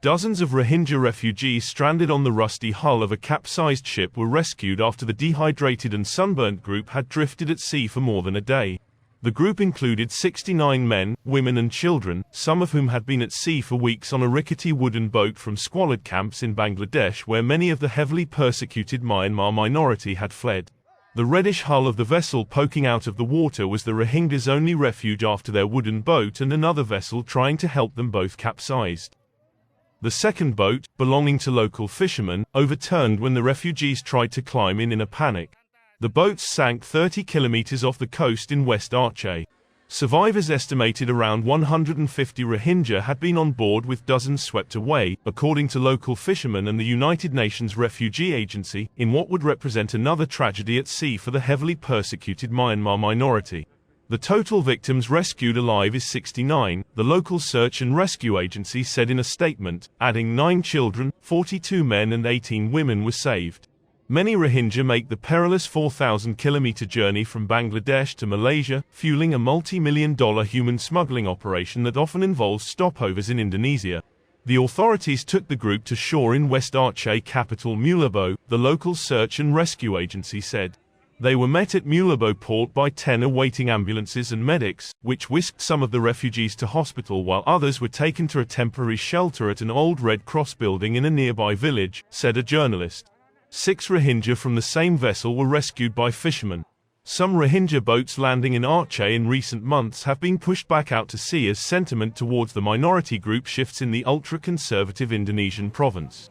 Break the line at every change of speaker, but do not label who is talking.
Dozens of Rohingya refugees stranded on the rusty hull of a capsized ship were rescued after the dehydrated and sunburnt group had drifted at sea for more than a day. The group included 69 men, women and children, some of whom had been at sea for weeks on a rickety wooden boat from squalid camps in Bangladesh where many of the heavily persecuted Myanmar minority had fled. The reddish hull of the vessel poking out of the water was the Rohingyas' only refuge after their wooden boat and another vessel trying to help them both capsized. The second boat, belonging to local fishermen, overturned when the refugees tried to climb in a panic. The boats sank 30 kilometers off the coast in West Aceh. Survivors estimated around 150 Rohingya had been on board with dozens swept away, according to local fishermen and the United Nations Refugee Agency, in what would represent another tragedy at sea for the heavily persecuted Myanmar minority. The total victims rescued alive is 69, the local search and rescue agency said in a statement, adding 9 children, 42 men and 18 women were saved. Many Rohingya make the perilous 4,000-kilometer journey from Bangladesh to Malaysia, fueling a multi-million-dollar human smuggling operation that often involves stopovers in Indonesia. The authorities took the group to shore in West Aceh capital Mulabo, the local search and rescue agency said. They were met at Mulabo port by 10 awaiting ambulances and medics, which whisked some of the refugees to hospital while others were taken to a temporary shelter at an old Red Cross building in a nearby village, said a journalist. 6 Rohingya from the same vessel were rescued by fishermen. Some Rohingya boats landing in Aceh in recent months have been pushed back out to sea as sentiment towards the minority group shifts in the ultra-conservative Indonesian province.